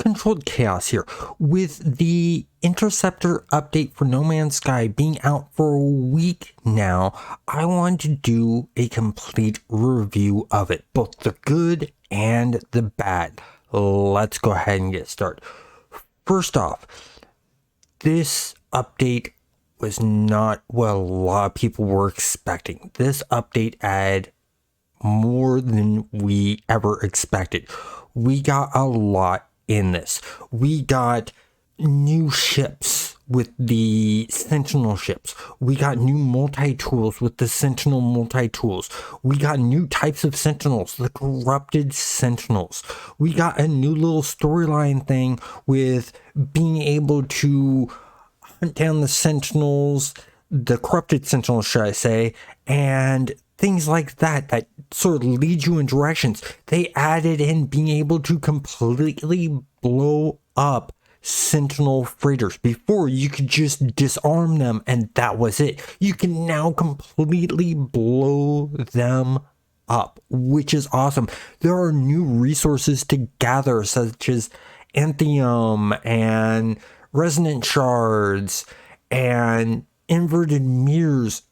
Controlled Chaos here. With the Interceptor update for No Man's Sky being out for a week now, I wanted to do a complete review of it, both the good and the bad. Let's go ahead and get started. First off, this update was not what a lot of people were expecting. This update added more than we ever expected. We got a lot in this. We got new ships with the Sentinel ships. We got new multi-tools with the Sentinel multi-tools. We got new types of Sentinels, the corrupted Sentinels. We got a new little storyline thing with being able to hunt down the Sentinels, the corrupted Sentinels, should I say, and things like that sort of lead you in directions. They added in being able to completely blow up Sentinel freighters. Before, you could just disarm them and that was it. You can now completely blow them up, which is awesome. There are new resources to gather, such as Anthium and resonant shards and inverted mirrors,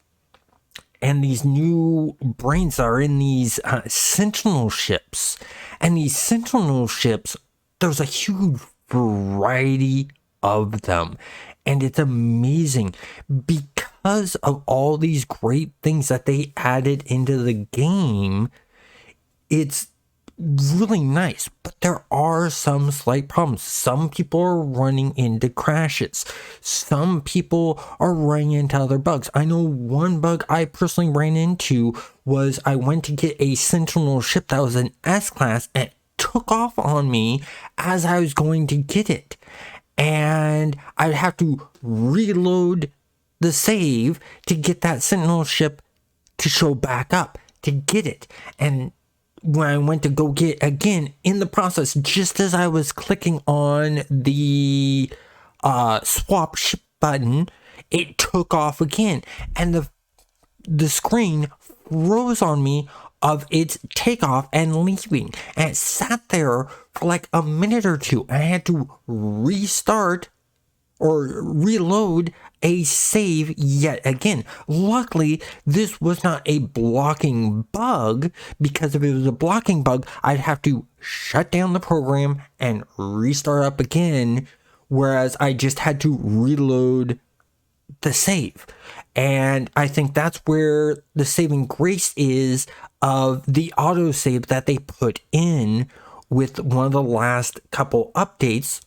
and these new brains are in these Sentinel ships. And these Sentinel ships, there's a huge variety of them, and it's amazing because of all these great things that they added into the game. It's really nice, but there are some slight problems. Some people are running into crashes. Some people are running into other bugs. I know one bug I personally ran into was I went to get a Sentinel ship that was an S-class and it took off on me as I was going to get it. And I'd have to reload the save to get that Sentinel ship to show back up to get it. And when I went to go get again, in the process, just as I was clicking on the swap ship button, it took off again, and the screen froze on me of its takeoff and leaving, and it sat there for like a minute or two, and I had to restart or reload a save yet again. Luckily, this was not a blocking bug, because if it was a blocking bug, I'd have to shut down the program and restart up again, whereas I just had to reload the save. And I think that's where the saving grace is of the autosave that they put in with one of the last couple updates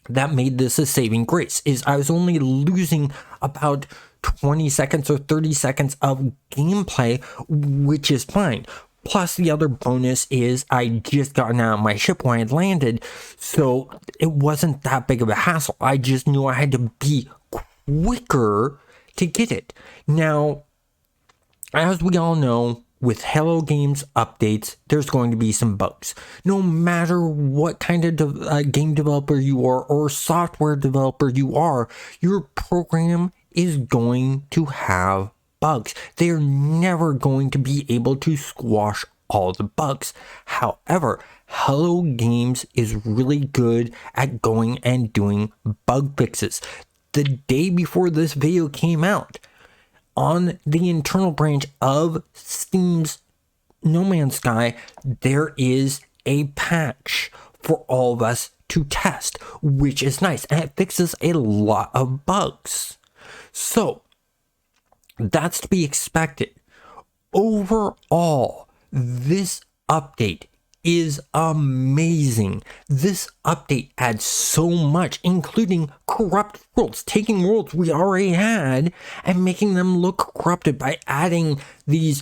that made this a saving grace, is I was only losing about 20 seconds or 30 seconds of gameplay, which is fine. Plus, the other bonus is I just gotten out of my ship when I landed, so it wasn't that big of a hassle. I just knew I had to be quicker to get it. Now, as we all know, with Hello Games updates, there's going to be some bugs. No matter what kind of game developer you are or software developer you are, your program is going to have bugs. They are never going to be able to squash all the bugs. However, Hello Games is really good at going and doing bug fixes. The day before this video came out, on the internal branch of Steam's No Man's Sky, there is a patch for all of us to test, which is nice, and it fixes a lot of bugs. So, that's to be expected. Overall, this update is amazing. This update adds so much, including corrupt worlds, taking worlds we already had and making them look corrupted by adding these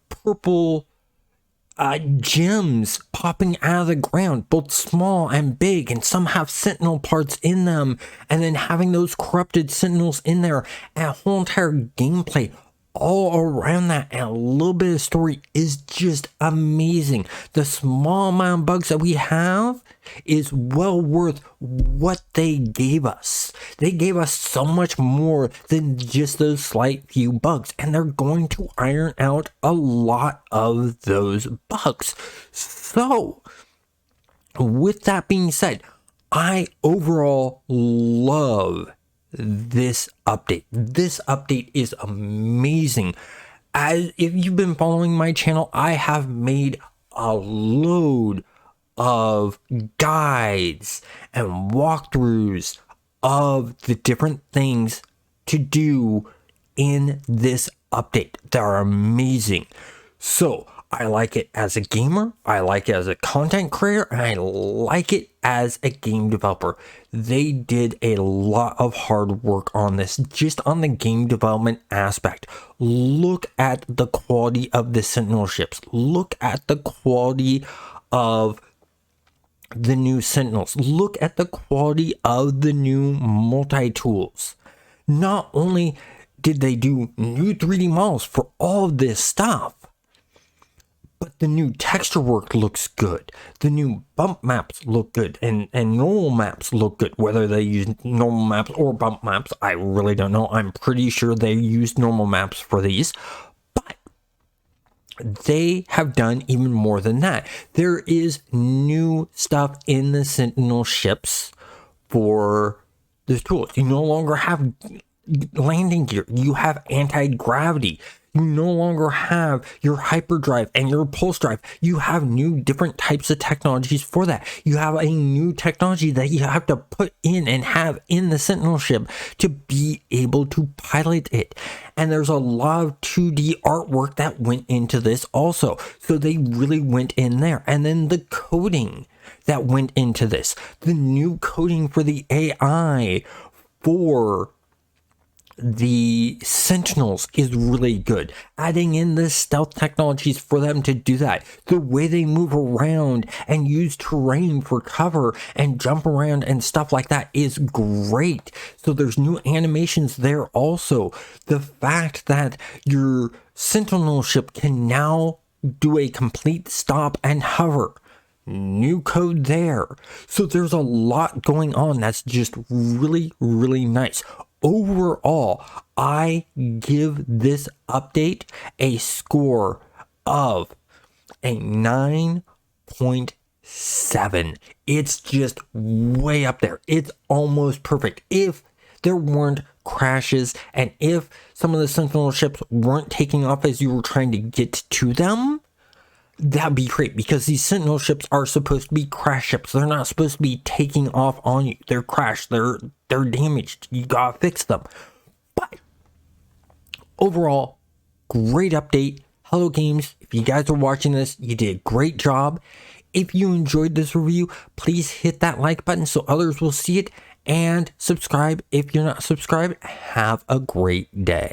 purple gems popping out of the ground, both small and big, and some have sentinel parts in them, and then having those corrupted sentinels in there, and a whole entire gameplay all around that, and a little bit of story is just amazing. The small amount of bugs that we have is well worth what they gave us. They gave us so much more than just those slight few bugs, and they're going to iron out a lot of those bugs. So, with that being said, I overall love this update. This update is amazing. As if you've been following my channel, I have made a load of guides and walkthroughs of the different things to do in this update. They're amazing. So I like it as a gamer, I like it as a content creator, and I like it as a game developer. They did a lot of hard work on this, just on the game development aspect. Look at the quality of the Sentinel ships. Look at the quality of the new Sentinels. Look at the quality of the new multi-tools. Not only did they do new 3D models for all of this stuff, but the new texture work looks good. The new bump maps look good, and normal maps look good. Whether they use normal maps or bump maps, I really don't know. I'm pretty sure they used normal maps for these, but they have done even more than that. There is new stuff in the Sentinel ships for the tools. You no longer have landing gear. You have anti-gravity. You no longer have your hyperdrive and your pulse drive. You have new different types of technologies for that. You have a new technology that you have to put in and have in the Sentinel ship to be able to pilot it. And there's a lot of 2D artwork that went into this also. So they really went in there. And then the coding that went into this. The new coding for the AI for the Sentinels is really good. Adding in the stealth technologies for them to do that. The way they move around and use terrain for cover and jump around and stuff like that is great. So there's new animations there also. The fact that your Sentinel ship can now do a complete stop and hover. New code there. So there's a lot going on that's just really, really nice. Overall, I give this update a score of a 9.7. It's just way up there. It's almost perfect. If there weren't crashes and if some of the Sentinel ships weren't taking off as you were trying to get to them, that'd be great, because these Sentinel ships are supposed to be crash ships. They're not supposed to be taking off on you. They're crashed. They're damaged. You gotta fix them. But overall, great update. Hello Games, if you guys are watching this, you did a great job. If you enjoyed this review, please hit that like button so others will see it, and subscribe if you're not subscribed. Have a great day.